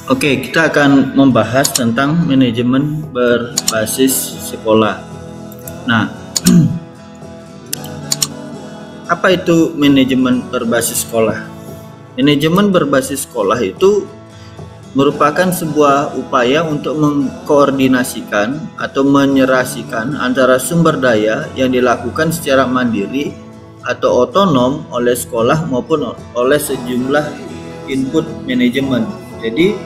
Oke, kita akan membahas tentang manajemen berbasis sekolah. Nah, apa itu manajemen berbasis sekolah? Manajemen berbasis sekolah itu merupakan sebuah upaya untuk mengkoordinasikan atau menyerasikan antara sumber daya yang dilakukan secara mandiri atau otonom oleh sekolah maupun oleh sejumlah input manajemen. Jadi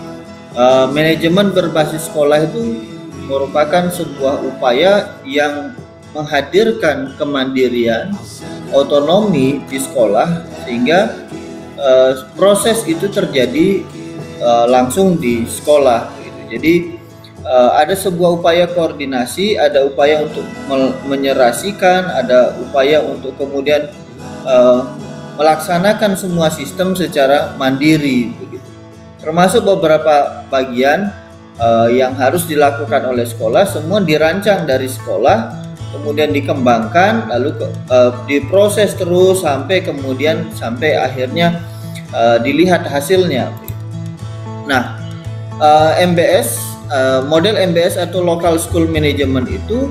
manajemen berbasis sekolah itu merupakan sebuah upaya yang menghadirkan kemandirian, otonomi di sekolah sehingga proses itu terjadi langsung di sekolah gitu. Jadi ada sebuah upaya koordinasi, ada upaya untuk menyerasikan, ada upaya untuk kemudian melaksanakan semua sistem secara mandiri begitu. Termasuk beberapa bagian yang harus dilakukan oleh sekolah, semua dirancang dari sekolah, kemudian dikembangkan, lalu diproses terus sampai akhirnya dilihat hasilnya. Nah, model MBS atau Local School Management itu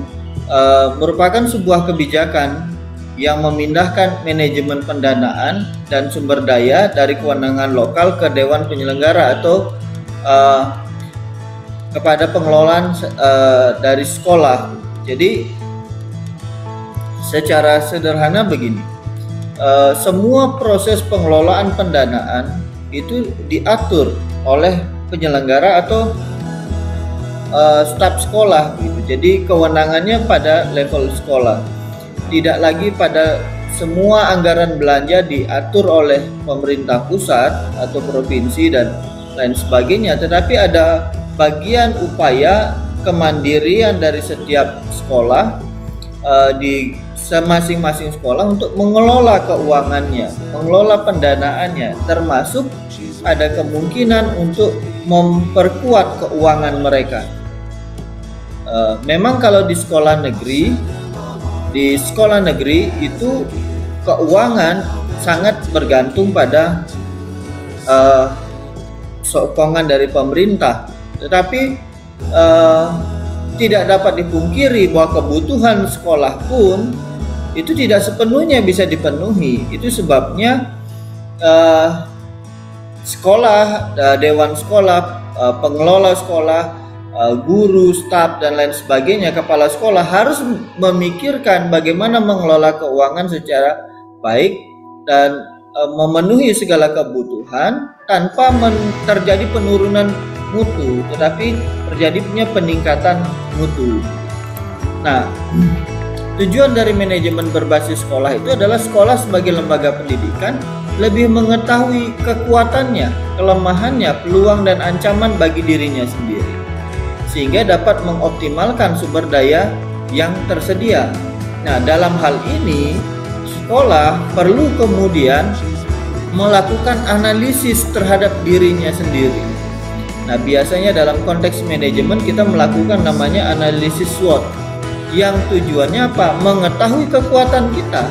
merupakan sebuah kebijakan yang memindahkan manajemen pendanaan dan sumber daya dari kewenangan lokal ke Dewan Penyelenggara atau kepada pengelolaan dari sekolah. Jadi secara sederhana begini, semua proses pengelolaan pendanaan itu diatur oleh penyelenggara atau staf sekolah gitu. Jadi kewenangannya pada level sekolah, tidak lagi pada semua anggaran belanja diatur oleh pemerintah pusat atau provinsi dan lain sebagainya, tetapi ada bagian upaya kemandirian dari setiap sekolah di masing-masing sekolah untuk mengelola keuangannya, mengelola pendanaannya, termasuk ada kemungkinan untuk memperkuat keuangan mereka. Memang kalau di sekolah negeri itu keuangan sangat bergantung pada sokongan dari pemerintah, tetapi tidak dapat dipungkiri bahwa kebutuhan sekolah pun itu tidak sepenuhnya bisa dipenuhi. Itu sebabnya sekolah, dewan sekolah, pengelola sekolah, guru, staf dan lain sebagainya, kepala sekolah harus memikirkan bagaimana mengelola keuangan secara baik dan memenuhi segala kebutuhan tanpa terjadi penurunan mutu, tetapi terjadinya peningkatan mutu. Nah, tujuan dari manajemen berbasis sekolah itu adalah sekolah sebagai lembaga pendidikan lebih mengetahui kekuatannya, kelemahannya, peluang dan ancaman bagi dirinya sendiri, sehingga dapat mengoptimalkan sumber daya yang tersedia. Nah, dalam hal ini sekolah perlu kemudian melakukan analisis terhadap dirinya sendiri. Nah, biasanya dalam konteks manajemen kita melakukan namanya analisis SWOT, yang tujuannya apa? Mengetahui kekuatan kita,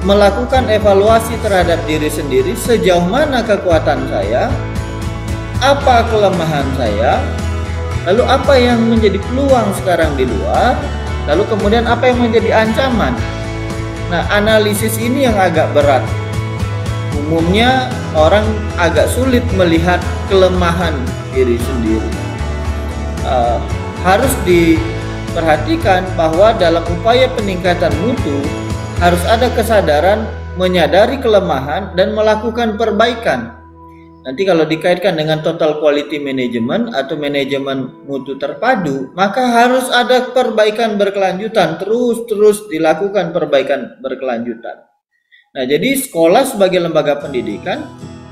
melakukan evaluasi terhadap diri sendiri, sejauh mana kekuatan saya, apa kelemahan saya, lalu apa yang menjadi peluang sekarang di luar, lalu kemudian apa yang menjadi ancaman. Nah, analisis ini yang agak berat. Umumnya orang agak sulit melihat kelemahan diri sendiri. Harus diperhatikan bahwa dalam upaya peningkatan mutu harus ada kesadaran menyadari kelemahan dan melakukan perbaikan. Nanti kalau dikaitkan dengan total quality management atau manajemen mutu terpadu, maka harus ada perbaikan berkelanjutan, terus dilakukan perbaikan berkelanjutan. Nah, jadi sekolah sebagai lembaga pendidikan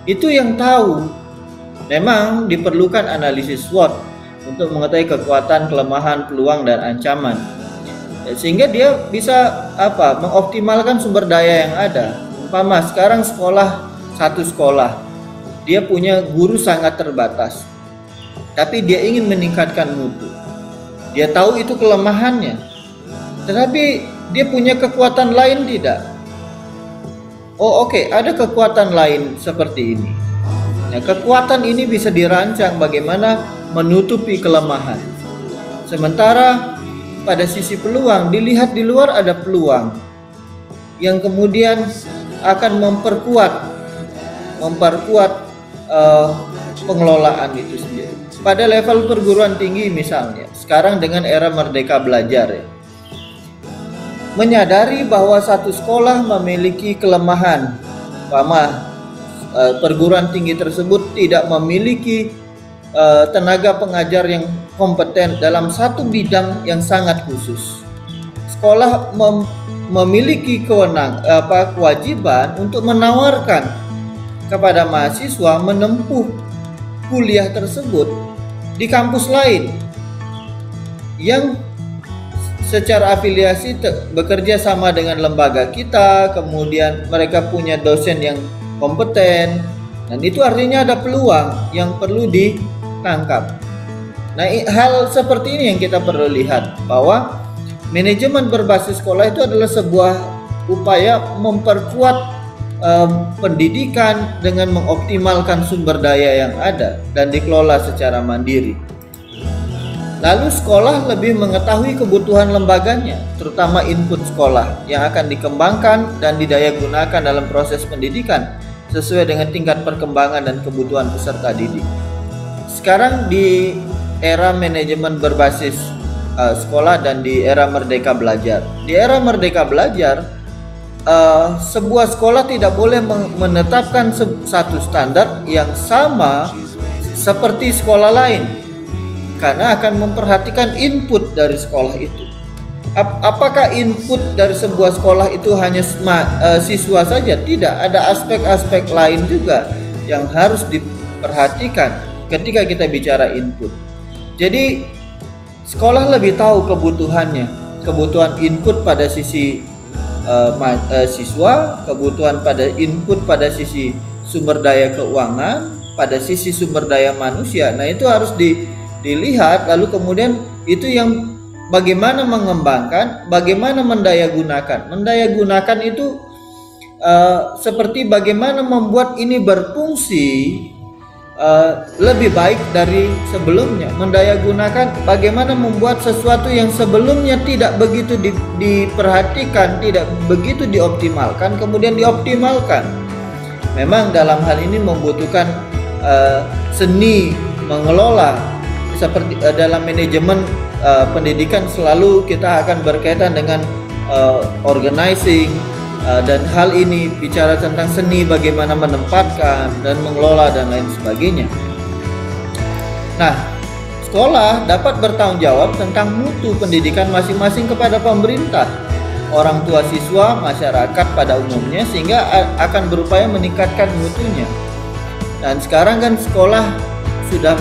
itu yang tahu memang diperlukan analisis SWOT untuk mengetahui kekuatan, kelemahan, peluang dan ancaman, sehingga dia bisa mengoptimalkan sumber daya yang ada. Umpama sekarang satu sekolah dia punya guru sangat terbatas, tapi dia ingin meningkatkan mutu. Dia tahu itu kelemahannya, tetapi dia punya kekuatan lain tidak? Oh, oke, ada kekuatan lain seperti ini. Nah, kekuatan ini bisa dirancang bagaimana menutupi kelemahan. Sementara pada sisi peluang, dilihat di luar ada peluang yang kemudian akan memperkuat pengelolaan itu sendiri. Pada level perguruan tinggi misalnya, sekarang dengan era Merdeka Belajar ya, menyadari bahwa satu sekolah memiliki kelemahan, perguruan tinggi tersebut tidak memiliki tenaga pengajar yang kompeten dalam satu bidang yang sangat khusus. Sekolah memiliki kewajiban untuk menawarkan kepada mahasiswa menempuh kuliah tersebut di kampus lain yang secara afiliasi bekerja sama dengan lembaga kita, kemudian mereka punya dosen yang kompeten, dan itu artinya ada peluang yang perlu ditangkap. Nah, hal seperti ini yang kita perlu lihat, bahwa manajemen berbasis sekolah itu adalah sebuah upaya memperkuat pendidikan dengan mengoptimalkan sumber daya yang ada dan dikelola secara mandiri. Lalu sekolah lebih mengetahui kebutuhan lembaganya, terutama input sekolah yang akan dikembangkan dan didayagunakan dalam proses pendidikan sesuai dengan tingkat perkembangan dan kebutuhan peserta didik. Sekarang di era manajemen berbasis sekolah dan di era Merdeka Belajar. Di era Merdeka Belajar, sebuah sekolah tidak boleh menetapkan satu standar yang sama seperti sekolah lain, karena akan memperhatikan input dari sekolah itu. Apakah input dari sebuah sekolah itu hanya siswa saja? Tidak, ada aspek-aspek lain juga yang harus diperhatikan ketika kita bicara input. Jadi sekolah lebih tahu kebutuhan input pada sisi siswa, kebutuhan pada input pada sisi sumber daya keuangan, pada sisi sumber daya manusia. Nah, itu harus dilihat, lalu kemudian itu yang bagaimana mengembangkan, bagaimana mendayagunakan. Mendayagunakan itu seperti bagaimana membuat ini berfungsi lebih baik dari sebelumnya. Mendayagunakan bagaimana membuat sesuatu yang sebelumnya tidak begitu diperhatikan, tidak begitu dioptimalkan, kemudian dioptimalkan. Memang dalam hal ini membutuhkan seni mengelola. Seperti dalam manajemen pendidikan selalu kita akan berkaitan dengan organizing, dan hal ini bicara tentang seni bagaimana menempatkan dan mengelola dan lain sebagainya. Nah, sekolah dapat bertanggung jawab tentang mutu pendidikan masing-masing kepada pemerintah, orang tua siswa, masyarakat pada umumnya, sehingga akan berupaya meningkatkan mutunya. Dan sekarang kan sekolah sudah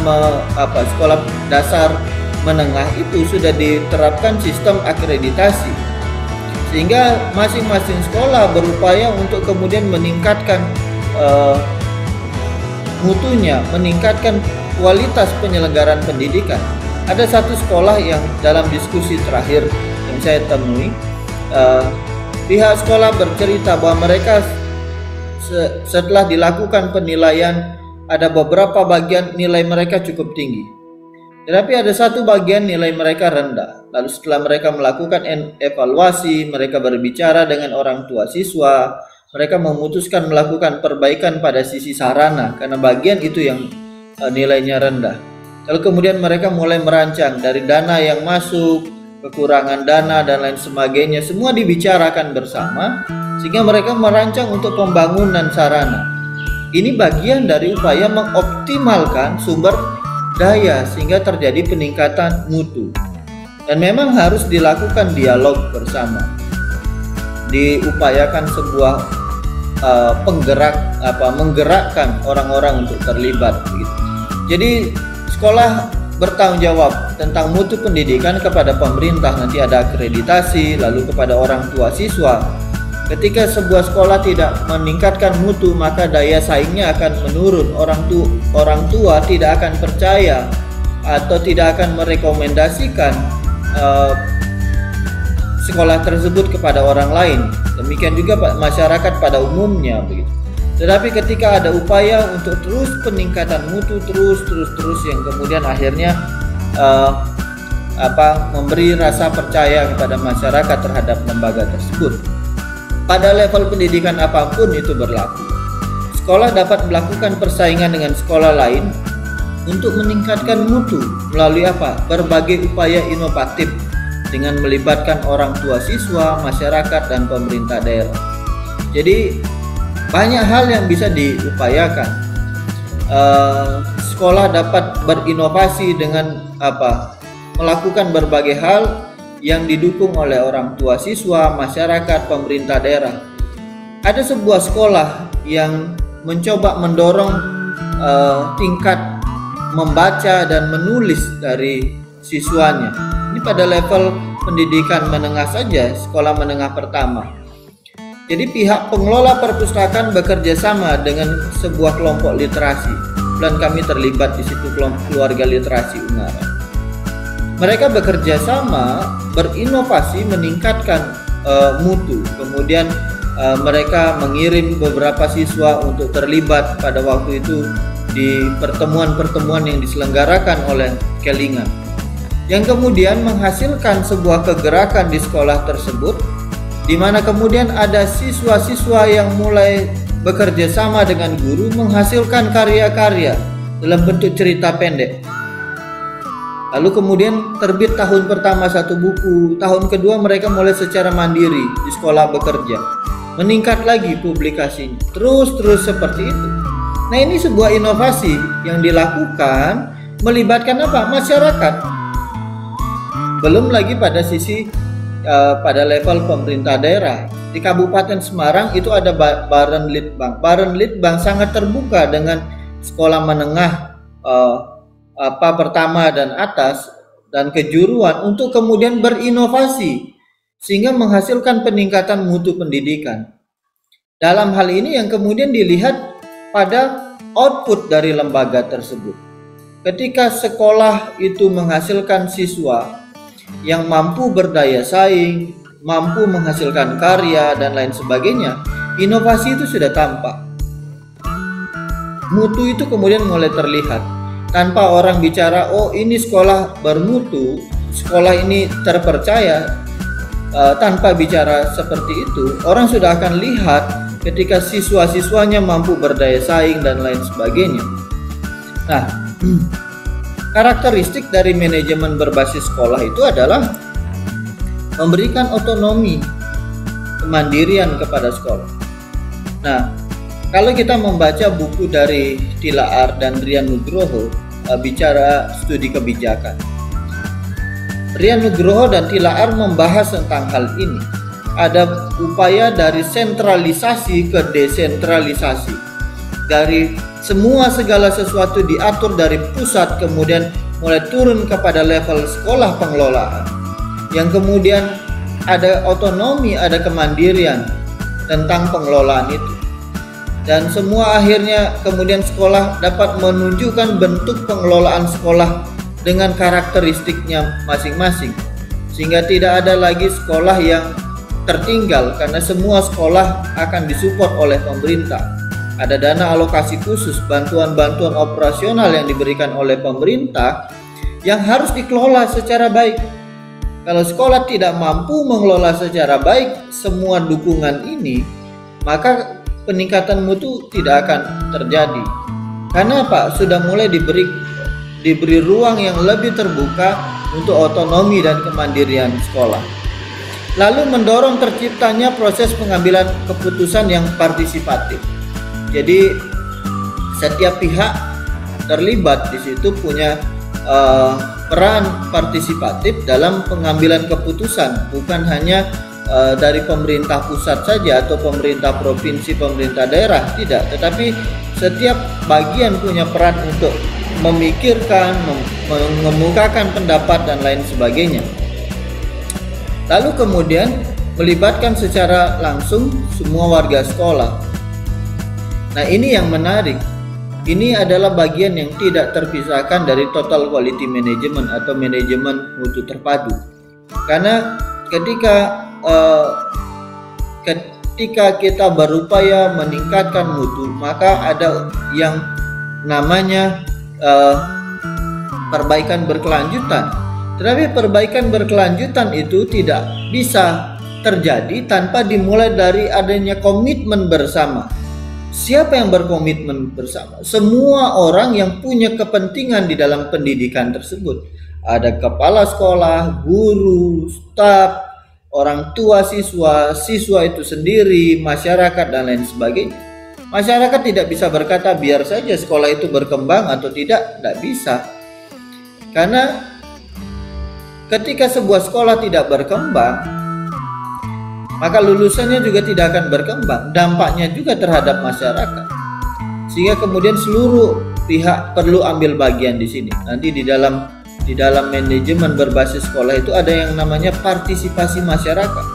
sekolah dasar menengah itu sudah diterapkan sistem akreditasi, sehingga masing-masing sekolah berupaya untuk kemudian meningkatkan mutunya, meningkatkan kualitas penyelenggaraan pendidikan. Ada satu sekolah yang dalam diskusi terakhir yang saya temui, pihak sekolah bercerita bahwa mereka setelah dilakukan penilaian, ada beberapa bagian nilai mereka cukup tinggi, tetapi ada satu bagian nilai mereka rendah. Lalu setelah mereka melakukan evaluasi, mereka berbicara dengan orang tua siswa, mereka memutuskan melakukan perbaikan pada sisi sarana karena bagian itu yang nilainya rendah. Lalu kemudian mereka mulai merancang dari dana yang masuk, kekurangan dana dan lain sebagainya, semua dibicarakan bersama sehingga mereka merancang untuk pembangunan sarana. Ini bagian dari upaya mengoptimalkan sumber daya sehingga terjadi peningkatan mutu. Dan memang harus dilakukan dialog bersama. Diupayakan sebuah menggerakkan orang-orang untuk terlibat gitu. Jadi sekolah bertanggung jawab tentang mutu pendidikan kepada pemerintah, nanti ada akreditasi, lalu kepada orang tua siswa. Ketika sebuah sekolah tidak meningkatkan mutu, maka daya saingnya akan menurun. Orang tua tidak akan percaya atau tidak akan merekomendasikan sekolah tersebut kepada orang lain. Demikian juga masyarakat pada umumnya begitu. Tetapi ketika ada upaya untuk terus peningkatan mutu terus yang kemudian akhirnya memberi rasa percaya kepada masyarakat terhadap lembaga tersebut. Pada level pendidikan apapun itu berlaku. Sekolah dapat melakukan persaingan dengan sekolah lain untuk meningkatkan mutu melalui berbagai upaya inovatif dengan melibatkan orang tua siswa, masyarakat, dan pemerintah daerah. Jadi banyak hal yang bisa diupayakan. Sekolah dapat berinovasi dengan melakukan berbagai hal yang didukung oleh orang tua siswa, masyarakat, pemerintah daerah. Ada sebuah sekolah yang mencoba mendorong tingkat membaca dan menulis dari siswanya. Ini pada level pendidikan menengah saja, sekolah menengah pertama. Jadi pihak pengelola perpustakaan bekerja sama dengan sebuah kelompok literasi, dan kami terlibat di situ, keluarga literasi Ungaran. Mereka bekerja sama, berinovasi, meningkatkan mutu. Kemudian mereka mengirim beberapa siswa untuk terlibat pada waktu itu di pertemuan-pertemuan yang diselenggarakan oleh Kelingan, yang kemudian menghasilkan sebuah kegerakan di sekolah tersebut, di mana kemudian ada siswa-siswa yang mulai bekerja sama dengan guru menghasilkan karya-karya dalam bentuk cerita pendek. Lalu kemudian terbit tahun pertama 1 buku, tahun kedua mereka mulai secara mandiri di sekolah bekerja, meningkat lagi publikasinya, terus seperti itu. Nah, ini sebuah inovasi yang dilakukan melibatkan masyarakat. Belum lagi pada sisi pada level pemerintah daerah. Di Kabupaten Semarang itu ada Baran Litbang. Baran Litbang sangat terbuka dengan sekolah menengah pertama dan atas dan kejuruan untuk kemudian berinovasi sehingga menghasilkan peningkatan mutu pendidikan. Dalam hal ini yang kemudian dilihat pada output dari lembaga tersebut. Ketika sekolah itu menghasilkan siswa yang mampu berdaya saing, mampu menghasilkan karya dan lain sebagainya, inovasi itu sudah tampak. Mutu itu kemudian mulai terlihat tanpa orang bicara, oh ini sekolah bermutu, sekolah ini terpercaya. Tanpa bicara seperti itu, orang sudah akan lihat ketika siswa-siswanya mampu berdaya saing dan lain sebagainya. Nah, karakteristik dari manajemen berbasis sekolah itu adalah memberikan otonomi, kemandirian kepada sekolah. Nah, kalau kita membaca buku dari Tilaar dan Rian Nugroho bicara studi kebijakan, Rian Nugroho dan Tilaar membahas tentang hal ini. Ada upaya dari sentralisasi ke desentralisasi, dari semua segala sesuatu diatur dari pusat kemudian mulai turun kepada level sekolah pengelolaan, yang kemudian ada otonomi, ada kemandirian tentang pengelolaan itu, dan semua akhirnya kemudian sekolah dapat menunjukkan bentuk pengelolaan sekolah dengan karakteristiknya masing-masing, sehingga tidak ada lagi sekolah yang tertinggal karena semua sekolah akan disupport oleh pemerintah. Ada dana alokasi khusus, bantuan-bantuan operasional yang diberikan oleh pemerintah yang harus dikelola secara baik. Kalau sekolah tidak mampu mengelola secara baik semua dukungan ini, maka peningkatan mutu tidak akan terjadi. Karena sudah mulai diberi ruang yang lebih terbuka untuk otonomi dan kemandirian sekolah. Lalu mendorong terciptanya proses pengambilan keputusan yang partisipatif. Jadi setiap pihak terlibat di situ punya peran partisipatif dalam pengambilan keputusan, bukan hanya dari pemerintah pusat saja atau pemerintah provinsi, pemerintah daerah, tidak, tetapi setiap bagian punya peran untuk memikirkan, mengemukakan pendapat dan lain sebagainya. Lalu kemudian melibatkan secara langsung semua warga sekolah. Nah, ini yang menarik. Ini adalah bagian yang tidak terpisahkan dari total quality management atau manajemen mutu terpadu. Karena ketika ketika kita berupaya meningkatkan mutu, maka ada yang namanya perbaikan berkelanjutan. Tetapi perbaikan berkelanjutan itu tidak bisa terjadi tanpa dimulai dari adanya komitmen bersama. Siapa yang berkomitmen bersama? Semua orang yang punya kepentingan di dalam pendidikan tersebut. Ada kepala sekolah, guru, staf, orang tua siswa, siswa itu sendiri, masyarakat dan lain sebagainya. Masyarakat tidak bisa berkata biar saja sekolah itu berkembang atau tidak bisa. Karena ketika sebuah sekolah tidak berkembang, maka lulusannya juga tidak akan berkembang. Dampaknya juga terhadap masyarakat. Sehingga kemudian seluruh pihak perlu ambil bagian di sini. Nanti di dalam manajemen berbasis sekolah itu ada yang namanya partisipasi masyarakat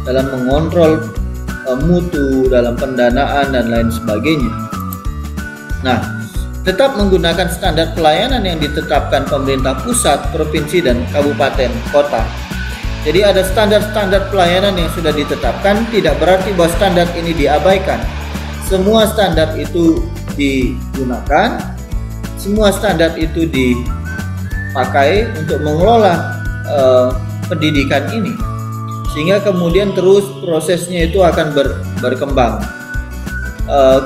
dalam mengontrol mutu, dalam pendanaan dan lain sebagainya. Nah, tetap menggunakan standar pelayanan yang ditetapkan pemerintah pusat, provinsi dan kabupaten kota. Jadi ada standar-standar pelayanan yang sudah ditetapkan, tidak berarti bahwa standar ini diabaikan. Semua standar itu digunakan, semua standar itu dipakai untuk mengelola pendidikan ini, sehingga kemudian terus prosesnya itu akan berkembang.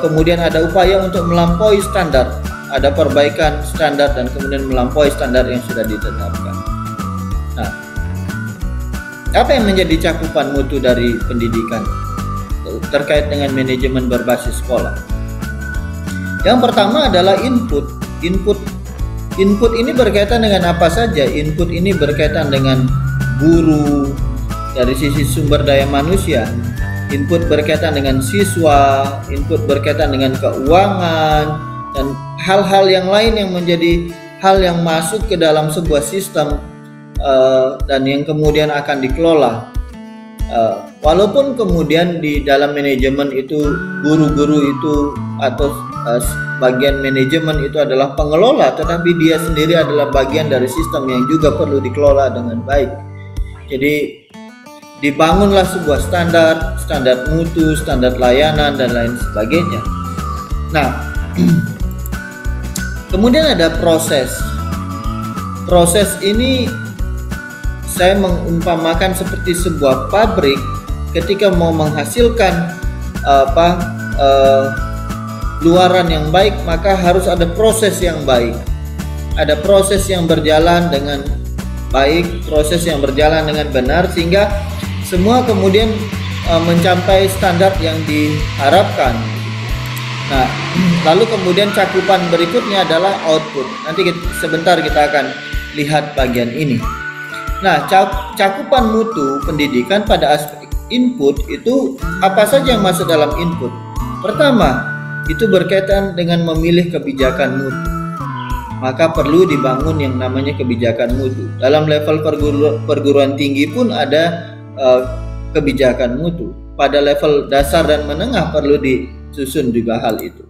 Kemudian ada upaya untuk melampaui standar, ada perbaikan standar dan kemudian melampaui standar yang sudah ditetapkan. Nah, apa yang menjadi cakupan mutu dari pendidikan terkait dengan manajemen berbasis sekolah? Yang pertama adalah input. Input ini berkaitan dengan apa saja? Input ini berkaitan dengan guru dari sisi sumber daya manusia, input berkaitan dengan siswa, input berkaitan dengan keuangan, dan hal-hal yang lain yang menjadi hal yang masuk ke dalam sebuah sistem dan yang kemudian akan dikelola. Walaupun kemudian di dalam manajemen itu guru-guru itu atau bagian manajemen itu adalah pengelola, tetapi dia sendiri adalah bagian dari sistem yang juga perlu dikelola dengan baik. Jadi dibangunlah sebuah standar mutu, standar layanan dan lain sebagainya. Nah, kemudian ada proses. Proses ini saya mengumpamakan seperti sebuah pabrik ketika mau menghasilkan luaran yang baik, maka harus ada proses yang baik. Ada proses yang berjalan dengan baik, proses yang berjalan dengan benar, sehingga semua kemudian mencapai standar yang diharapkan. Nah, lalu kemudian cakupan berikutnya adalah output. Nanti sebentar kita akan lihat bagian ini. Nah, cakupan mutu pendidikan pada aspek input itu apa saja yang masuk dalam input? Pertama, itu berkaitan dengan memilih kebijakan mutu. Maka perlu dibangun yang namanya kebijakan mutu. Dalam level perguruan tinggi pun ada kebijakan mutu. Pada level dasar dan menengah perlu disusun juga hal itu.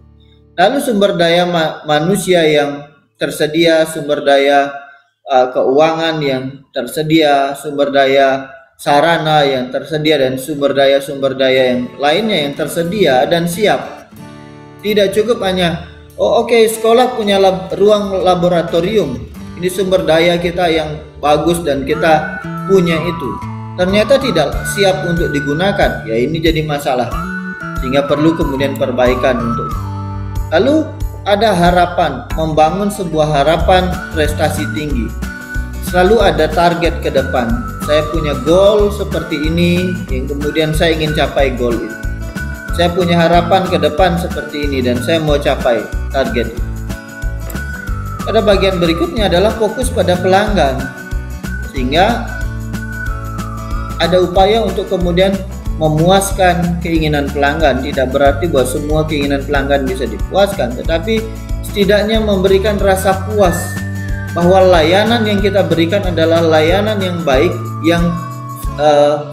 Lalu sumber daya manusia yang tersedia, sumber daya keuangan yang tersedia, sumber daya sarana yang tersedia, dan sumber daya yang lainnya yang tersedia dan siap. Tidak cukup hanya sekolah punya ruang laboratorium, ini sumber daya kita yang bagus dan kita punya itu, ternyata tidak siap untuk digunakan, ya ini jadi masalah, sehingga perlu kemudian perbaikan untuk. Lalu ada harapan, membangun sebuah harapan prestasi tinggi. Selalu ada target ke depan. Saya punya goal seperti ini, yang kemudian saya ingin capai goal itu. Saya punya harapan ke depan seperti ini dan saya mau capai target itu. Pada bagian berikutnya adalah fokus pada pelanggan, sehingga ada upaya untuk kemudian memuaskan keinginan pelanggan. Tidak berarti bahwa semua keinginan pelanggan bisa dipuaskan, tetapi setidaknya memberikan rasa puas bahwa layanan yang kita berikan adalah layanan yang baik, yang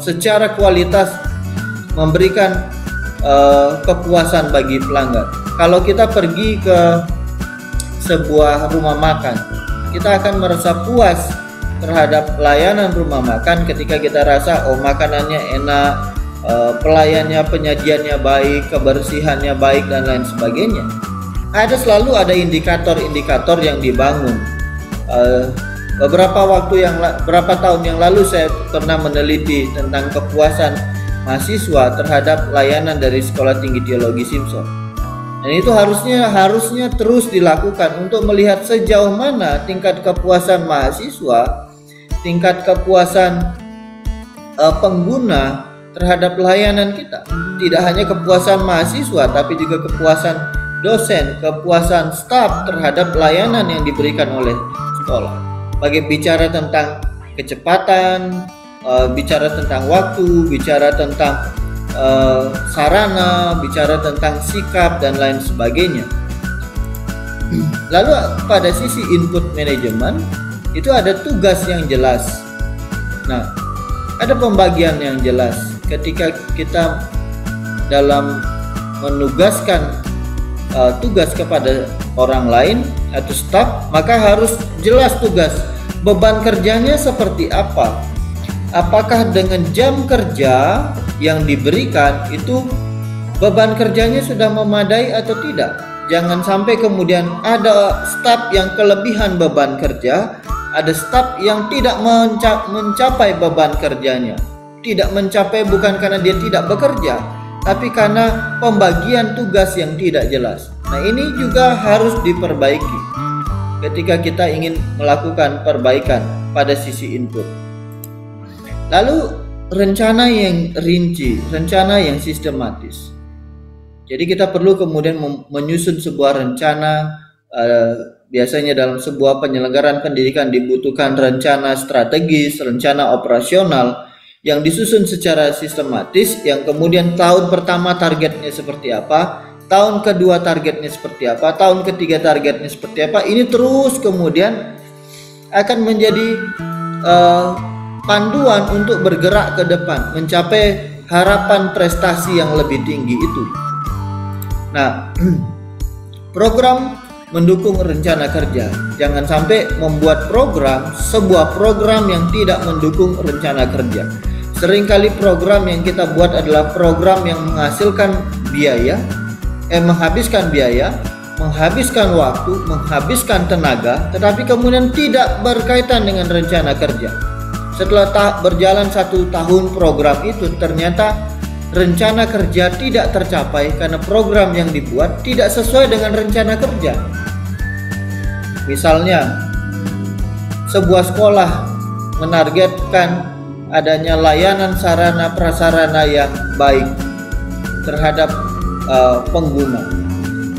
secara kualitas memberikan kepuasan bagi pelanggan. Kalau kita pergi ke sebuah rumah makan, kita akan merasa puas terhadap layanan rumah makan ketika kita rasa makanannya enak, pelayannya, penyajiannya baik, kebersihannya baik dan lain sebagainya. Selalu ada indikator-indikator yang dibangun. Beberapa tahun yang lalu saya pernah meneliti tentang kepuasan mahasiswa terhadap layanan dari Sekolah Tinggi Teologi Simpson. Dan itu harusnya terus dilakukan untuk melihat sejauh mana tingkat kepuasan mahasiswa, tingkat kepuasan pengguna terhadap layanan kita. Tidak hanya kepuasan mahasiswa, tapi juga kepuasan dosen, kepuasan staf terhadap layanan yang diberikan oleh sekolah. Bicara tentang kecepatan, bicara tentang waktu, bicara tentang sarana, bicara tentang sikap dan lain sebagainya. Lalu pada sisi input manajemen itu ada tugas yang jelas. Nah, ada pembagian yang jelas. Ketika kita dalam menugaskan tugas kepada orang lain atau staf, maka harus jelas tugas, beban kerjanya seperti apa. Apakah dengan jam kerja yang diberikan itu beban kerjanya sudah memadai atau tidak? Jangan sampai kemudian ada staf yang kelebihan beban kerja, ada staf yang tidak mencapai beban kerjanya. Tidak mencapai bukan karena dia tidak bekerja, tapi karena pembagian tugas yang tidak jelas. Nah, ini juga harus diperbaiki ketika kita ingin melakukan perbaikan pada sisi input. Lalu rencana yang rinci, rencana yang sistematis. Jadi kita perlu kemudian menyusun sebuah rencana. Biasanya dalam sebuah penyelenggaraan pendidikan dibutuhkan rencana strategis, rencana operasional yang disusun secara sistematis, yang kemudian tahun pertama targetnya seperti apa, tahun kedua targetnya seperti apa, tahun ketiga targetnya seperti apa. Ini terus kemudian akan menjadi panduan untuk bergerak ke depan, mencapai harapan prestasi yang lebih tinggi itu. Nah, program mendukung rencana kerja. Jangan sampai membuat sebuah program yang tidak mendukung rencana kerja. Seringkali program yang kita buat adalah program yang menghabiskan biaya, menghabiskan waktu, menghabiskan tenaga, tetapi kemudian tidak berkaitan dengan rencana kerja. Setelah berjalan 1 tahun program itu, ternyata rencana kerja tidak tercapai karena program yang dibuat tidak sesuai dengan rencana kerja. Misalnya, sebuah sekolah menargetkan adanya layanan sarana prasarana yang baik terhadap pengguna.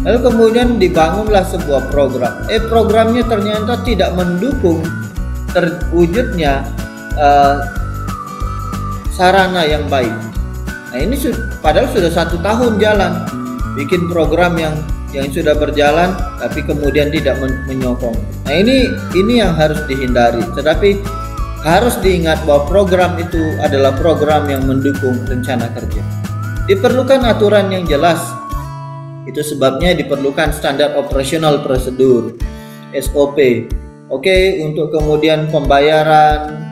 Lalu kemudian dibangunlah sebuah program. Programnya ternyata tidak mendukung terwujudnya sarana yang baik. Nah, ini padahal sudah 1 tahun jalan bikin program yang sudah berjalan, tapi kemudian tidak menyokong. Nah, ini yang harus dihindari. Tetapi harus diingat bahwa program itu adalah program yang mendukung rencana kerja. Diperlukan aturan yang jelas. Itu sebabnya diperlukan standar operasional prosedur (SOP). Oke, untuk kemudian pembayaran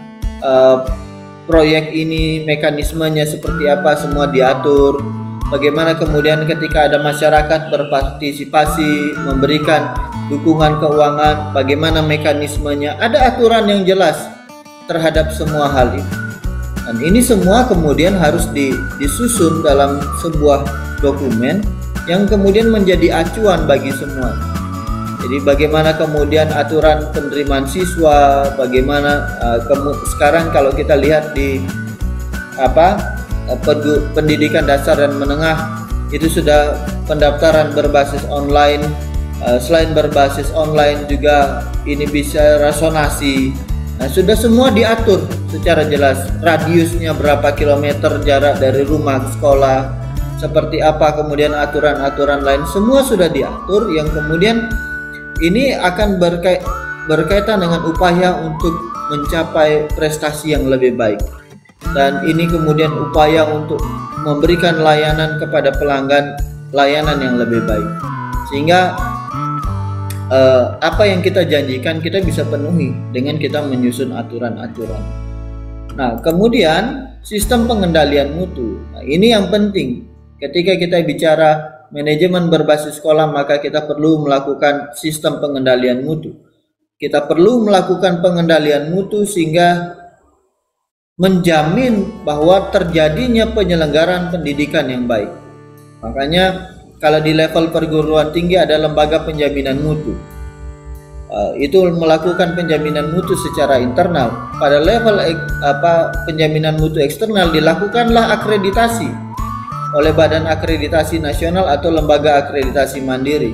proyek ini, mekanismenya seperti apa, semua diatur. Bagaimana kemudian ketika ada masyarakat berpartisipasi, memberikan dukungan keuangan, bagaimana mekanismenya, ada aturan yang jelas terhadap semua hal ini. Dan ini semua kemudian harus disusun dalam sebuah dokumen yang kemudian menjadi acuan bagi semua. Jadi bagaimana kemudian aturan penerimaan siswa, bagaimana sekarang kalau kita lihat di pendidikan dasar dan menengah itu sudah pendaftaran berbasis online. Selain berbasis online juga ini bisa rasonasi. Nah, sudah semua diatur secara jelas, radiusnya berapa kilometer jarak dari rumah ke sekolah, seperti apa kemudian aturan-aturan lain, semua sudah diatur, yang kemudian ini akan berkaitan dengan upaya untuk mencapai prestasi yang lebih baik. Dan ini kemudian upaya untuk memberikan layanan kepada pelanggan, layanan yang lebih baik. Sehingga apa yang kita janjikan kita bisa penuhi dengan kita menyusun aturan-aturan. Nah, kemudian sistem pengendalian mutu. Nah, ini yang penting. Ketika kita bicara manajemen berbasis sekolah, maka kita perlu melakukan sistem pengendalian mutu. Kita perlu melakukan pengendalian mutu sehingga menjamin bahwa terjadinya penyelenggaraan pendidikan yang baik. Makanya kalau di level perguruan tinggi ada lembaga penjaminan mutu. Itu melakukan penjaminan mutu secara internal. Pada level penjaminan mutu eksternal dilakukanlah akreditasi oleh Badan Akreditasi Nasional atau lembaga akreditasi mandiri.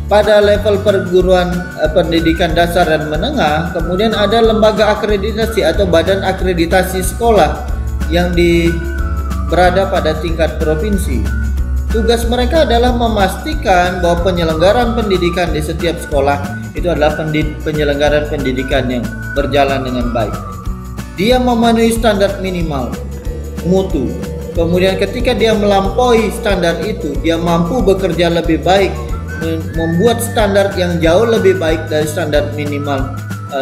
Pada level perguruan pendidikan dasar dan menengah, kemudian ada lembaga akreditasi atau badan akreditasi sekolah yang berada pada tingkat provinsi. Tugas mereka adalah memastikan bahwa penyelenggaraan pendidikan di setiap sekolah itu adalah penyelenggaraan pendidikan yang berjalan dengan baik. Dia memenuhi standar minimal mutu. Kemudian ketika dia melampaui standar itu, dia mampu bekerja lebih baik, membuat standar yang jauh lebih baik dari standar minimal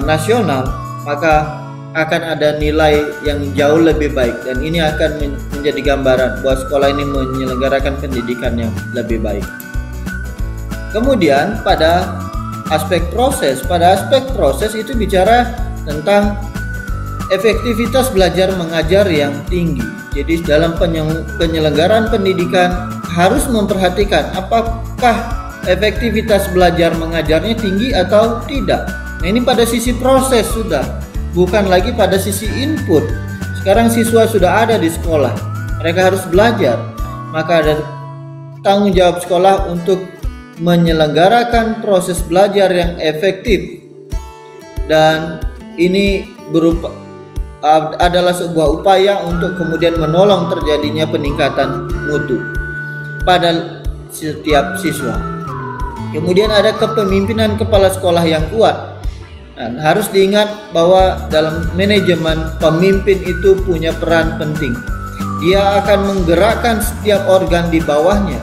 nasional, maka akan ada nilai yang jauh lebih baik, dan ini akan menjadi gambaran bahwa sekolah ini menyelenggarakan pendidikan yang lebih baik. Kemudian pada aspek proses itu bicara tentang efektivitas belajar mengajar yang tinggi. Jadi dalam penyelenggaraan pendidikan harus memperhatikan apakah efektivitas belajar mengajarnya tinggi atau tidak. Nah, ini pada sisi proses sudah, bukan lagi pada sisi input. Sekarang siswa sudah ada di sekolah, mereka harus belajar, maka ada tanggung jawab sekolah untuk menyelenggarakan proses belajar yang efektif, dan ini adalah sebuah upaya untuk kemudian menolong terjadinya peningkatan mutu pada setiap siswa. Kemudian ada kepemimpinan kepala sekolah yang kuat. Dan harus diingat bahwa dalam manajemen pemimpin itu punya peran penting. Dia akan menggerakkan setiap organ di bawahnya,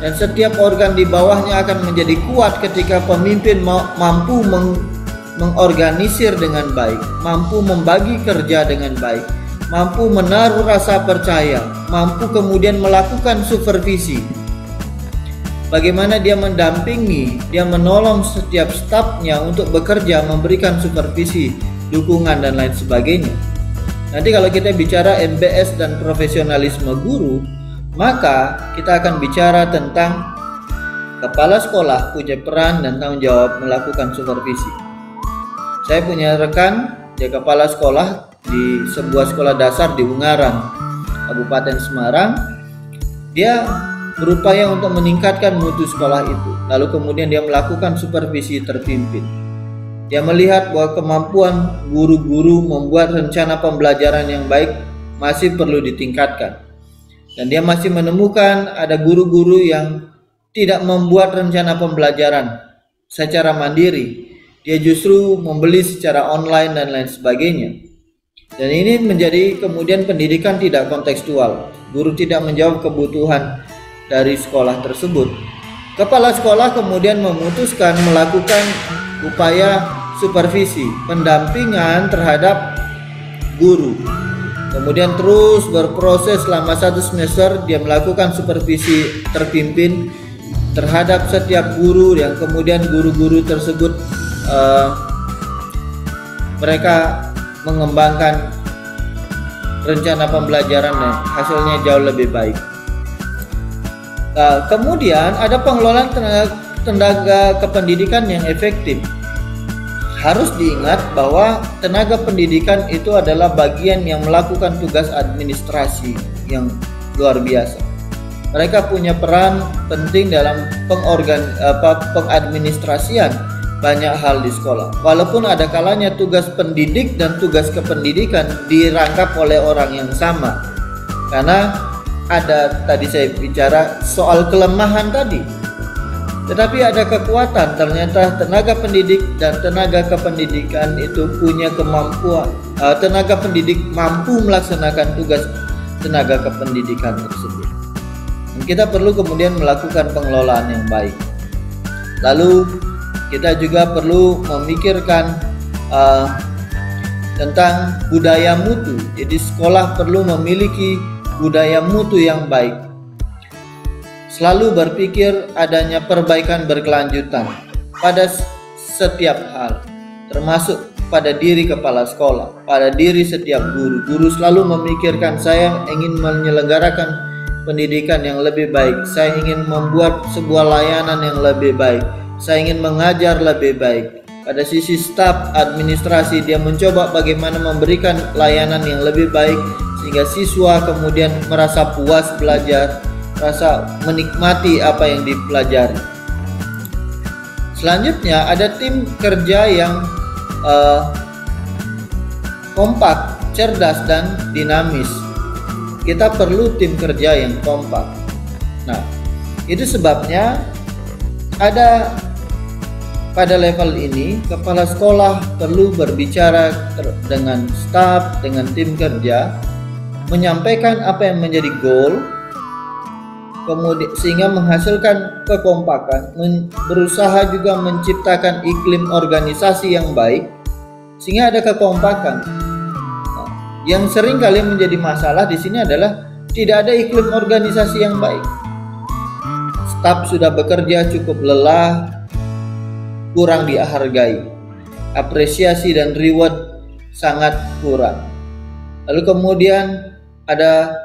dan setiap organ di bawahnya akan menjadi kuat ketika pemimpin mampu mengorganisir dengan baik, mampu membagi kerja dengan baik, mampu menaruh rasa percaya, mampu kemudian melakukan supervisi. Bagaimana dia mendampingi, dia menolong setiap stafnya untuk bekerja, memberikan supervisi, dukungan, dan lain sebagainya. Nanti kalau kita bicara MBS dan profesionalisme guru, maka kita akan bicara tentang kepala sekolah punya peran dan tanggung jawab melakukan supervisi. Saya punya rekan, dia kepala sekolah di sebuah sekolah dasar di Ungaran, Kabupaten Semarang. Dia berupaya untuk meningkatkan mutu sekolah itu, lalu kemudian dia melakukan supervisi terpimpin. Dia melihat bahwa kemampuan guru-guru membuat rencana pembelajaran yang baik masih perlu ditingkatkan, dan dia masih menemukan ada guru-guru yang tidak membuat rencana pembelajaran secara mandiri. Dia justru membeli secara online dan lain sebagainya. Dan ini menjadi kemudian pendidikan tidak kontekstual. Guru tidak menjawab kebutuhan dari sekolah tersebut. Kepala sekolah kemudian memutuskan melakukan upaya supervisi, pendampingan terhadap guru. Kemudian terus berproses selama 1 semester, dia melakukan supervisi terpimpin terhadap setiap guru, yang kemudian guru-guru tersebut mereka mengembangkan rencana pembelajaran dan hasilnya jauh lebih baik. Kemudian ada pengelolaan tenaga kependidikan yang efektif. Harus diingat bahwa tenaga pendidikan itu adalah bagian yang melakukan tugas administrasi yang luar biasa. Mereka punya peran penting dalam pengadministrasian banyak hal di sekolah. Walaupun ada kalanya tugas pendidik dan tugas kependidikan dirangkap oleh orang yang sama. Karena ada tadi saya bicara soal kelemahan tadi, tetapi ada kekuatan. Ternyata tenaga pendidik dan tenaga kependidikan itu punya kemampuan. Tenaga pendidik mampu melaksanakan tugas tenaga kependidikan tersebut. Dan kita perlu kemudian melakukan pengelolaan yang baik. Lalu kita juga perlu memikirkan tentang budaya mutu. Jadi sekolah perlu memiliki budaya mutu yang baik. Selalu berpikir adanya perbaikan berkelanjutan pada setiap hal, termasuk pada diri kepala sekolah, pada diri setiap guru. Guru selalu memikirkan, saya ingin menyelenggarakan pendidikan yang lebih baik, saya ingin membuat sebuah layanan yang lebih baik, saya ingin mengajar lebih baik. Pada sisi staf administrasi, dia mencoba bagaimana memberikan layanan yang lebih baik sehingga siswa kemudian merasa puas belajar, rasa menikmati apa yang dipelajari. Selanjutnya ada tim kerja yang kompak, cerdas, dan dinamis. Kita perlu tim kerja yang kompak. Nah, itu sebabnya ada pada level ini kepala sekolah perlu berbicara dengan staf, dengan tim kerja, menyampaikan apa yang menjadi goal, kemudian sehingga menghasilkan kekompakan, berusaha juga menciptakan iklim organisasi yang baik sehingga ada kekompakan. Nah, yang sering kali menjadi masalah di sini adalah tidak ada iklim organisasi yang baik. Staf sudah bekerja cukup lelah, kurang dihargai, apresiasi dan reward sangat kurang. Lalu kemudian ada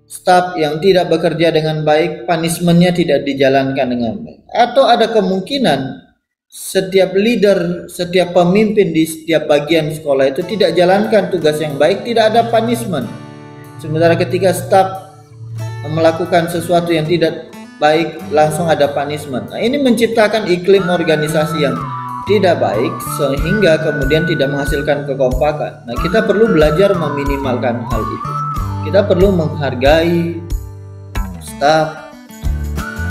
staf yang tidak bekerja dengan baik, punishment-nya tidak dijalankan dengan baik. Atau ada kemungkinan setiap leader, setiap pemimpin di setiap bagian sekolah itu tidak jalankan tugas yang baik, tidak ada punishment. Sementara ketika staf melakukan sesuatu yang tidak baik, langsung ada punishment. Nah, ini menciptakan iklim organisasi yang tidak baik sehingga kemudian tidak menghasilkan kekompakan. Nah, kita perlu belajar meminimalkan hal itu. Kita perlu menghargai staf,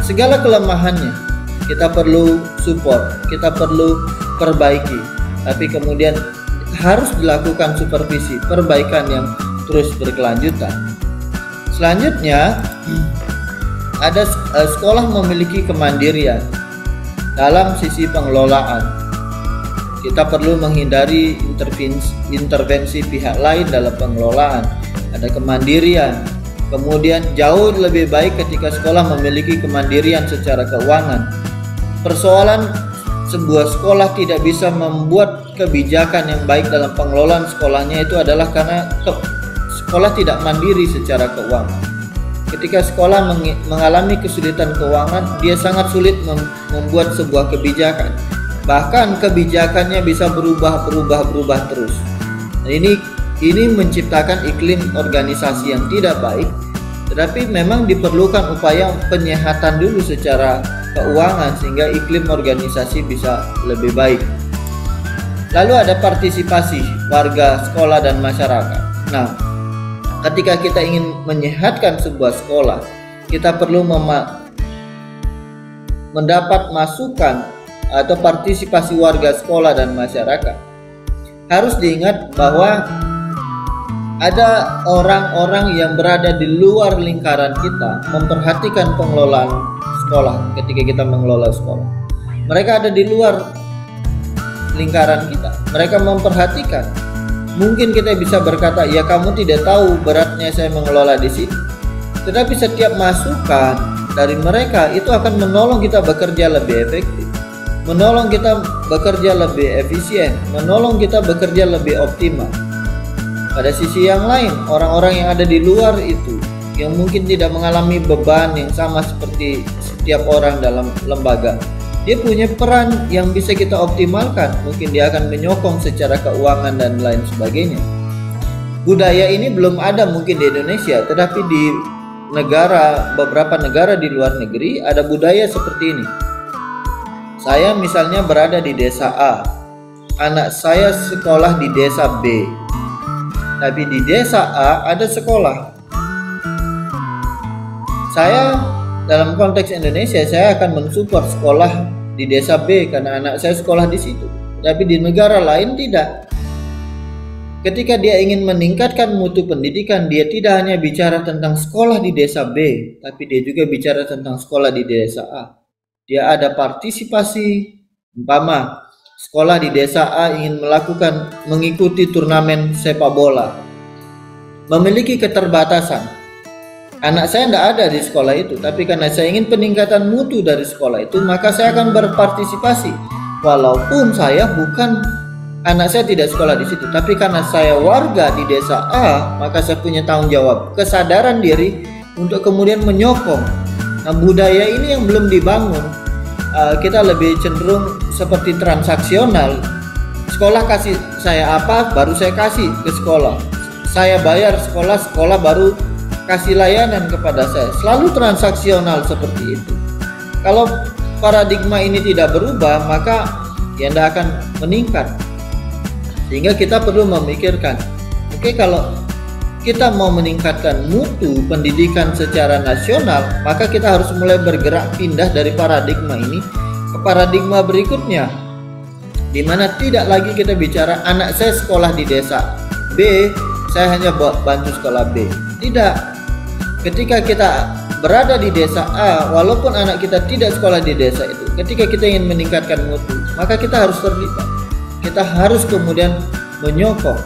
segala kelemahannya. Kita perlu support, kita perlu perbaiki. Tapi kemudian harus dilakukan supervisi, perbaikan yang terus berkelanjutan. Selanjutnya, ada sekolah memiliki kemandirian dalam sisi pengelolaan. Kita perlu menghindari intervensi pihak lain dalam pengelolaan. Ada kemandirian. Kemudian jauh lebih baik ketika sekolah memiliki kemandirian secara keuangan. Persoalan sebuah sekolah tidak bisa membuat kebijakan yang baik dalam pengelolaan sekolahnya itu adalah karena sekolah tidak mandiri secara keuangan. Ketika sekolah mengalami kesulitan keuangan, dia sangat sulit membuat sebuah kebijakan. Bahkan kebijakannya bisa berubah terus. Nah, ini menciptakan iklim organisasi yang tidak baik. Tetapi memang diperlukan upaya penyehatan dulu secara keuangan sehingga iklim organisasi bisa lebih baik. Lalu ada partisipasi warga, sekolah, dan masyarakat. Nah, ketika kita ingin menyehatkan sebuah sekolah, kita perlu mendapat masukan atau partisipasi warga, sekolah, dan masyarakat. Harus diingat bahwa ada orang-orang yang berada di luar lingkaran kita memperhatikan pengelolaan sekolah ketika kita mengelola sekolah. Mereka ada di luar lingkaran kita. Mereka memperhatikan. Mungkin kita bisa berkata, ya kamu tidak tahu beratnya saya mengelola di sini. Tetapi setiap masukan dari mereka itu akan menolong kita bekerja lebih efektif, menolong kita bekerja lebih efisien, menolong kita bekerja lebih optimal. Pada sisi yang lain, orang-orang yang ada di luar itu, yang mungkin tidak mengalami beban yang sama seperti setiap orang dalam lembaga, dia punya peran yang bisa kita optimalkan. Mungkin dia akan menyokong secara keuangan dan lain sebagainya. Budaya ini belum ada mungkin di Indonesia, tetapi di beberapa negara di luar negeri ada budaya seperti ini. Saya misalnya berada di desa A, anak saya sekolah di desa B, tapi di desa A ada sekolah. Saya dalam konteks Indonesia, saya akan mensupport sekolah di desa B karena anak saya sekolah di situ. Tapi di negara lain tidak. Ketika dia ingin meningkatkan mutu pendidikan, dia tidak hanya bicara tentang sekolah di desa B, tapi dia juga bicara tentang sekolah di desa A. Dia ada partisipasi, umpama sekolah di desa A ingin mengikuti turnamen sepak bola, memiliki keterbatasan. Anak saya tidak ada di sekolah itu, tapi karena saya ingin peningkatan mutu dari sekolah itu, maka saya akan berpartisipasi. Walaupun anak saya tidak sekolah di situ, tapi karena saya warga di desa A, maka saya punya tanggung jawab, kesadaran diri untuk kemudian menyokong. Nah, budaya ini yang belum dibangun. Kita lebih cenderung seperti transaksional. Sekolah kasih saya apa, baru saya kasih ke sekolah. Saya bayar sekolah, sekolah baru kasih layanan kepada saya. Selalu transaksional seperti itu. Kalau paradigma ini tidak berubah, maka ya tidak akan meningkat. Sehingga kita perlu memikirkan, oke, kalau kita mau meningkatkan mutu pendidikan secara nasional, maka kita harus mulai bergerak pindah dari paradigma ini ke paradigma berikutnya, di mana tidak lagi kita bicara anak saya sekolah di desa B, saya hanya bantu sekolah B. Tidak. Ketika kita berada di desa A, walaupun anak kita tidak sekolah di desa itu, ketika kita ingin meningkatkan mutu, maka kita harus terlibat. Kita harus kemudian menyokong.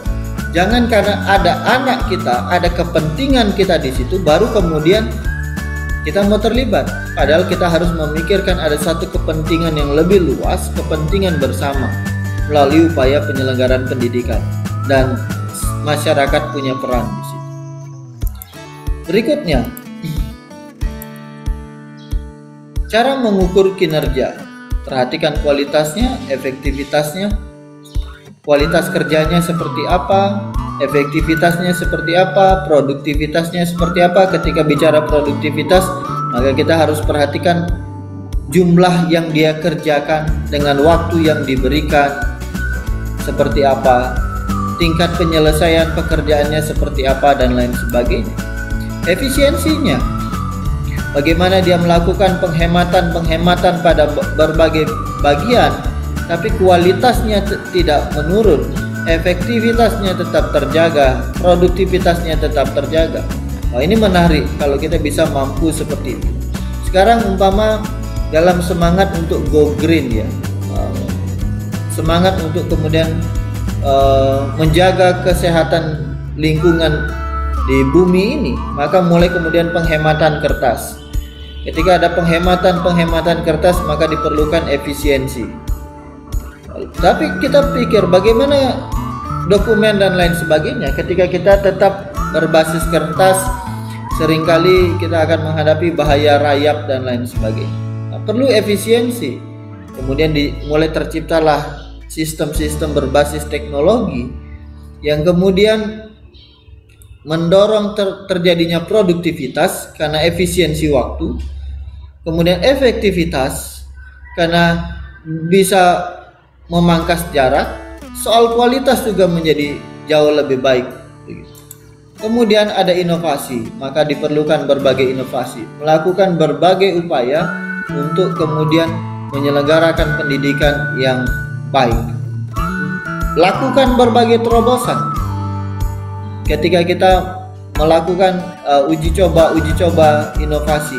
Jangan karena ada anak kita, ada kepentingan kita di situ, baru kemudian kita mau terlibat. Padahal kita harus memikirkan ada satu kepentingan yang lebih luas, kepentingan bersama melalui upaya penyelenggaraan pendidikan, dan masyarakat punya peran di situ. Berikutnya, cara mengukur kinerja. Perhatikan kualitasnya, efektivitasnya. Kualitas kerjanya seperti apa, efektivitasnya seperti apa, produktivitasnya seperti apa. Ketika bicara produktivitas, maka kita harus perhatikan jumlah yang dia kerjakan dengan waktu yang diberikan seperti apa, tingkat penyelesaian pekerjaannya seperti apa, dan lain sebagainya. Efisiensinya, bagaimana dia melakukan penghematan pada berbagai bagian, tapi kualitasnya tidak menurun, efektivitasnya tetap terjaga, produktivitasnya tetap terjaga. Wah, ini menarik kalau kita bisa mampu seperti itu. Sekarang umpama dalam semangat untuk go green ya, semangat untuk kemudian menjaga kesehatan lingkungan di bumi ini, maka mulai kemudian penghematan kertas. Ketika ada penghematan kertas, maka diperlukan efisiensi. Tapi kita pikir bagaimana dokumen dan lain sebagainya. Ketika kita tetap berbasis kertas, seringkali kita akan menghadapi bahaya rayap dan lain sebagainya. Nah, perlu efisiensi. Kemudian mulai terciptalah sistem-sistem berbasis teknologi yang kemudian mendorong terjadinya produktivitas karena efisiensi waktu, kemudian efektivitas karena bisa memangkas jarak. Soal kualitas juga menjadi jauh lebih baik. Kemudian ada inovasi, maka diperlukan berbagai inovasi, melakukan berbagai upaya untuk kemudian menyelenggarakan pendidikan yang baik. Lakukan berbagai terobosan. Ketika kita melakukan uji coba inovasi,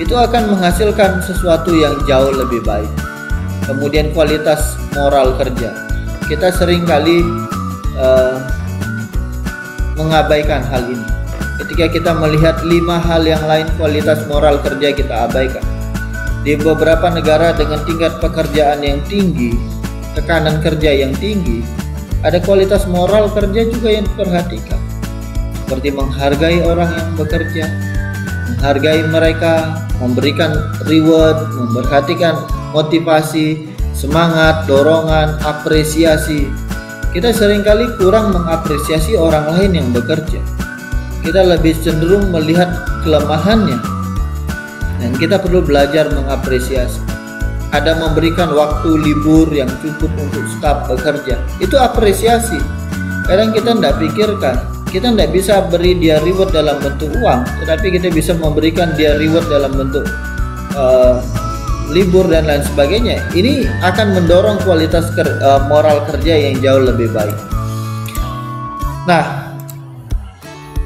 itu akan menghasilkan sesuatu yang jauh lebih baik. Kemudian kualitas moral kerja, kita seringkali mengabaikan hal ini. Ketika kita melihat 5 hal yang lain, kualitas moral kerja kita abaikan. Di beberapa negara dengan tingkat pekerjaan yang tinggi, tekanan kerja yang tinggi, ada kualitas moral kerja juga yang diperhatikan, seperti menghargai orang yang bekerja, menghargai mereka, memberikan reward, memperhatikan motivasi, semangat, dorongan, apresiasi. Kita seringkali kurang mengapresiasi orang lain yang bekerja. Kita lebih cenderung melihat kelemahannya, dan kita perlu belajar mengapresiasi. Ada memberikan waktu libur yang cukup untuk staf bekerja, itu apresiasi. Kadang kita tidak pikirkan, kita tidak bisa beri dia reward dalam bentuk uang, tetapi kita bisa memberikan dia reward dalam bentuk libur dan lain sebagainya. Ini akan mendorong kualitas moral kerja yang jauh lebih baik. Nah,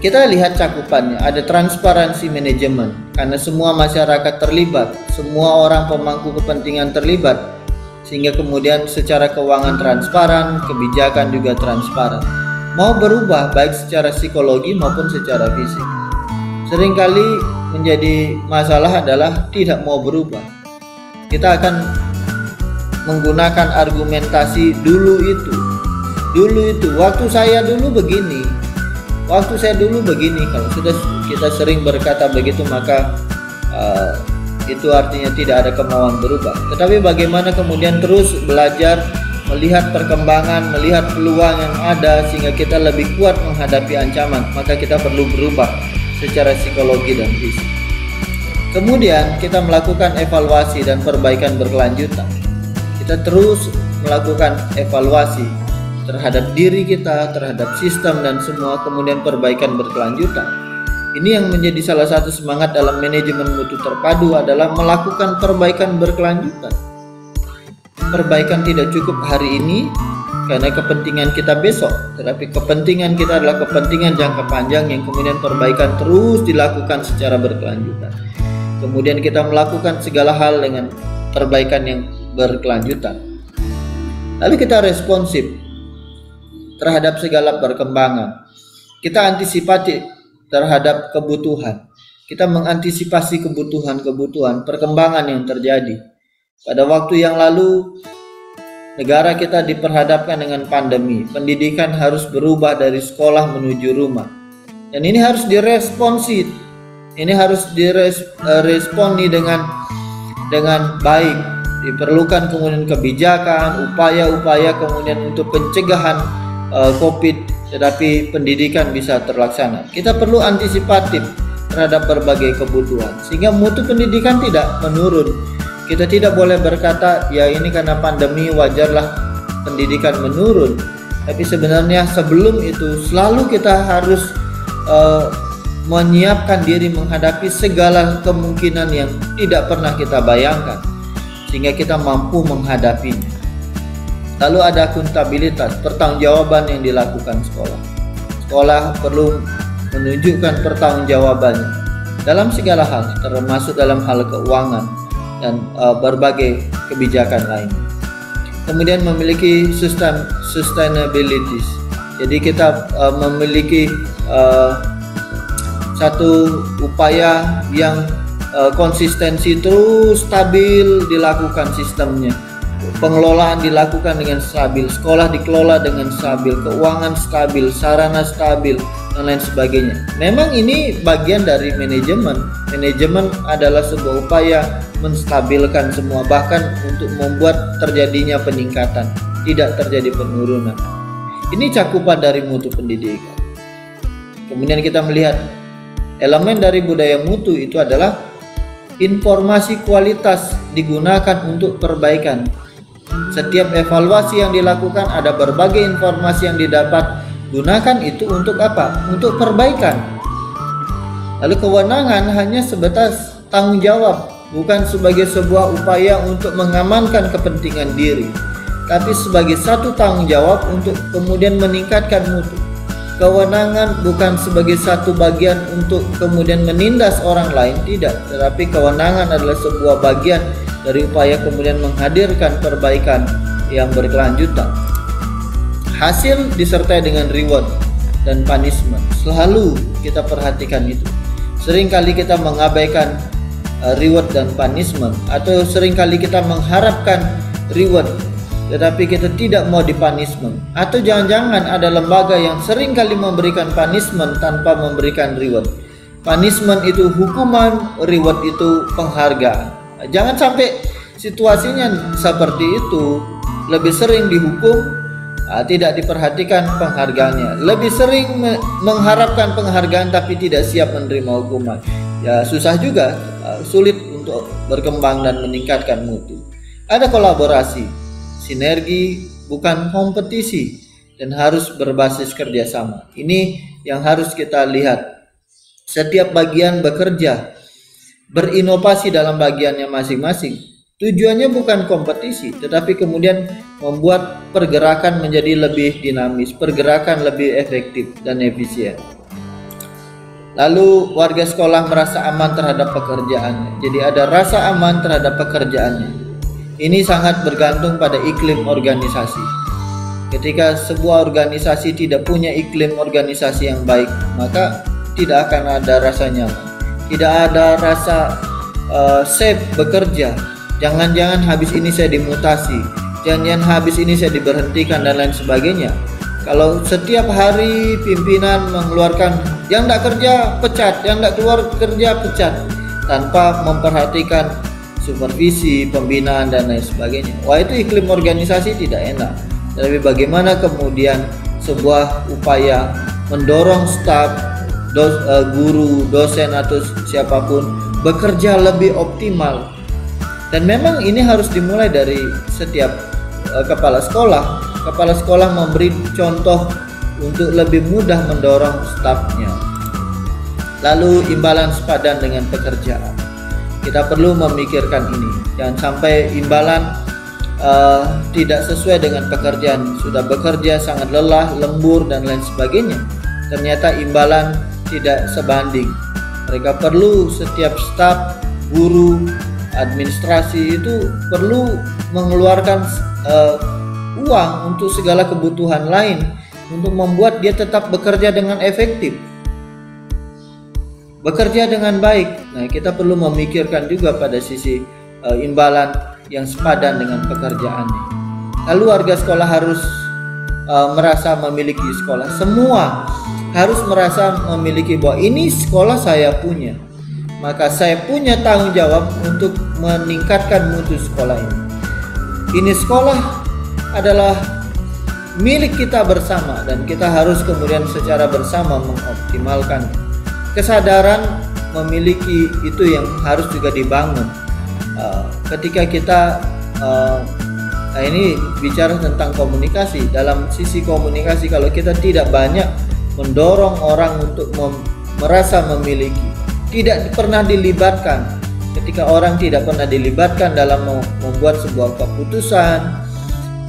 kita lihat cakupannya. Ada transparansi manajemen, karena semua masyarakat terlibat, semua orang pemangku kepentingan terlibat. sehingga kemudian secara keuangan transparan, kebijakan juga transparan. Mau berubah baik secara psikologi maupun secara fisik. Seringkali menjadi masalah adalah tidak mau berubah. Kita akan menggunakan argumentasi dulu itu, waktu saya dulu begini, kalau sudah kita sering berkata begitu, maka itu artinya tidak ada kemauan berubah. Tetapi bagaimana kemudian terus belajar, melihat perkembangan, melihat peluang yang ada sehingga kita lebih kuat menghadapi ancaman, maka kita perlu berubah secara psikologi dan fisik. Kemudian kita melakukan evaluasi dan perbaikan berkelanjutan. Kita terus melakukan evaluasi terhadap diri kita, terhadap sistem dan semua, kemudian perbaikan berkelanjutan. Ini yang menjadi salah satu semangat dalam manajemen mutu terpadu adalah melakukan perbaikan berkelanjutan. Perbaikan tidak cukup hari ini karena kepentingan kita besok, tetapi kepentingan kita adalah kepentingan jangka panjang yang kemudian perbaikan terus dilakukan secara berkelanjutan. Kemudian kita melakukan segala hal dengan perbaikan yang berkelanjutan. Lalu kita responsif terhadap segala perkembangan. Kita antisipatif terhadap kebutuhan. Kita mengantisipasi kebutuhan perkembangan yang terjadi. Pada waktu yang lalu, negara kita diperhadapkan dengan pandemi. Pendidikan harus berubah dari sekolah menuju rumah. Dan ini harus diresponsif. Ini harus diresponi dengan baik. Diperlukan kemudian kebijakan, upaya-upaya kemudian untuk pencegahan COVID, tetapi pendidikan bisa terlaksana. Kita perlu antisipatif terhadap berbagai kebutuhan sehingga mutu pendidikan tidak menurun. Kita tidak boleh berkata ya ini karena pandemi wajarlah pendidikan menurun, tapi sebenarnya sebelum itu selalu kita harus menyiapkan diri menghadapi segala kemungkinan yang tidak pernah kita bayangkan sehingga kita mampu menghadapinya. Lalu ada akuntabilitas, pertanggungjawaban yang dilakukan sekolah. Sekolah perlu menunjukkan pertanggungjawabannya dalam segala hal, termasuk dalam hal keuangan dan berbagai kebijakan lain. Kemudian memiliki sustainability. Jadi kita memiliki satu upaya yang konsistensi terus stabil dilakukan sistemnya. Pengelolaan dilakukan dengan stabil, sekolah dikelola dengan stabil, keuangan stabil, sarana stabil, dan lain sebagainya. Memang ini bagian dari manajemen. Manajemen adalah sebuah upaya menstabilkan semua, bahkan untuk membuat terjadinya peningkatan, tidak terjadi penurunan. Ini cakupan dari mutu pendidikan. Kemudian kita melihat elemen dari budaya mutu itu adalah informasi kualitas digunakan untuk perbaikan. Setiap evaluasi yang dilakukan ada berbagai informasi yang didapat. Gunakan itu untuk apa? Untuk perbaikan. Lalu kewenangan hanya sebatas tanggung jawab, bukan sebagai sebuah upaya untuk mengamankan kepentingan diri, tapi sebagai satu tanggung jawab untuk kemudian meningkatkan mutu. Kewenangan bukan sebagai satu bagian untuk kemudian menindas orang lain, tidak, tetapi kewenangan adalah sebuah bagian dari upaya kemudian menghadirkan perbaikan yang berkelanjutan. Hasil disertai dengan reward dan punishment. Selalu kita perhatikan itu. Seringkali kita mengabaikan reward dan punishment, atau seringkali kita mengharapkan reward tetapi kita tidak mau di punishment. Atau jangan-jangan ada lembaga yang seringkali memberikan punishment tanpa memberikan reward. Punishment itu hukuman, reward itu penghargaan. Jangan sampai situasinya seperti itu. Lebih sering dihukum, tidak diperhatikan penghargaannya. Lebih sering mengharapkan penghargaan tapi tidak siap menerima hukuman. Ya susah juga, sulit untuk berkembang dan meningkatkan mutu. Ada kolaborasi, sinergi, bukan kompetisi, dan harus berbasis kerjasama. Ini yang harus kita lihat. Setiap bagian bekerja, berinovasi dalam bagiannya masing-masing. Tujuannya bukan kompetisi, tetapi kemudian membuat pergerakan menjadi lebih dinamis, pergerakan lebih efektif dan efisien. Lalu warga sekolah merasa aman terhadap pekerjaannya. Jadi ada rasa aman terhadap pekerjaannya. Ini sangat bergantung pada iklim organisasi. Ketika sebuah organisasi tidak punya iklim organisasi yang baik, maka tidak akan ada rasa nyaman, tidak ada rasa safe bekerja. Jangan-jangan habis ini saya dimutasi, jangan-jangan habis ini saya diberhentikan dan lain sebagainya. Kalau setiap hari pimpinan mengeluarkan yang tidak kerja pecat, yang tidak keluar kerja pecat, tanpa memperhatikan supervisi, pembinaan dan lain sebagainya, wah itu iklim organisasi tidak enak. Tapi bagaimana kemudian sebuah upaya mendorong staf, guru, dosen atau siapapun bekerja lebih optimal. Dan memang ini harus dimulai dari setiap kepala sekolah. Kepala sekolah memberi contoh untuk lebih mudah mendorong stafnya. Lalu imbalan sepadan dengan pekerjaan. Kita perlu memikirkan ini. Jangan sampai imbalan tidak sesuai dengan pekerjaan. Sudah bekerja sangat lelah, lembur dan lain sebagainya. Ternyata imbalan tidak sebanding. Mereka perlu setiap staf, guru, administrasi itu perlu mengeluarkan uang untuk segala kebutuhan lain untuk membuat dia tetap bekerja dengan efektif, bekerja dengan baik. Nah, kita perlu memikirkan juga pada sisi imbalan yang sepadan dengan pekerjaannya. Lalu warga sekolah harus merasa memiliki sekolah. Semua harus merasa memiliki bahwa ini sekolah saya punya. Maka saya punya tanggung jawab untuk meningkatkan mutu sekolah ini. Ini sekolah adalah milik kita bersama dan kita harus kemudian secara bersama mengoptimalkan. Kesadaran memiliki itu yang harus juga dibangun. Ketika kita ini bicara tentang komunikasi, dalam sisi komunikasi kalau kita tidak banyak mendorong orang untuk merasa memiliki, tidak pernah dilibatkan. Ketika orang tidak pernah dilibatkan dalam membuat sebuah keputusan,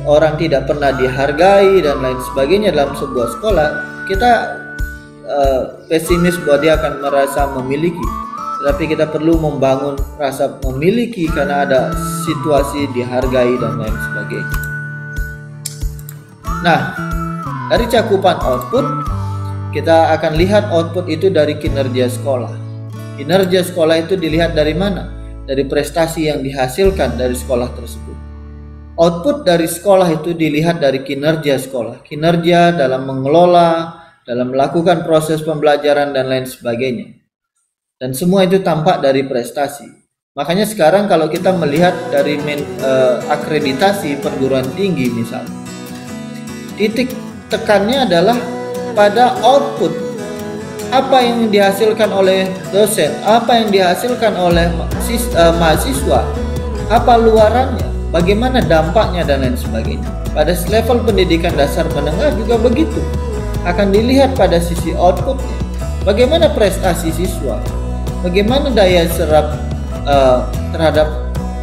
orang tidak pernah dihargai dan lain sebagainya dalam sebuah sekolah, kita pesimis bahwa dia akan merasa memiliki. Tetapi kita perlu membangun rasa memiliki karena ada situasi dihargai dan lain sebagainya. Nah, dari cakupan output, kita akan lihat output itu dari kinerja sekolah. Kinerja sekolah itu dilihat dari mana? Dari prestasi yang dihasilkan dari sekolah tersebut. Output dari sekolah itu dilihat dari kinerja sekolah. Kinerja dalam mengelola, dalam melakukan proses pembelajaran dan lain sebagainya. Dan semua itu tampak dari prestasi. Makanya sekarang kalau kita melihat dari akreditasi perguruan tinggi misalnya, titik tekannya adalah pada output. Apa yang dihasilkan oleh dosen, apa yang dihasilkan oleh mahasiswa, apa luarannya, bagaimana dampaknya dan lain sebagainya. Pada level pendidikan dasar menengah juga begitu. Akan dilihat pada sisi outputnya. Bagaimana prestasi siswa, bagaimana daya serap terhadap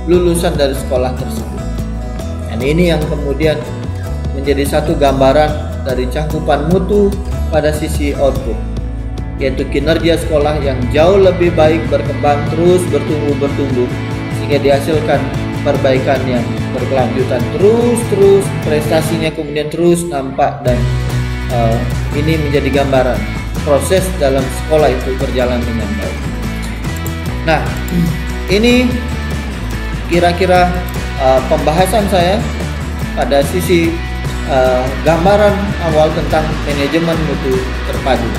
lulusan dari sekolah tersebut. Dan ini yang kemudian menjadi satu gambaran dari cakupan mutu pada sisi output, yaitu kinerja sekolah yang jauh lebih baik, berkembang terus, bertumbuh sehingga dihasilkan perbaikan yang berkelanjutan terus prestasinya kemudian terus nampak. Dan ini menjadi gambaran proses dalam sekolah itu berjalan dengan baik. Nah, ini kira-kira pembahasan saya pada sisi gambaran awal tentang manajemen mutu terpadu.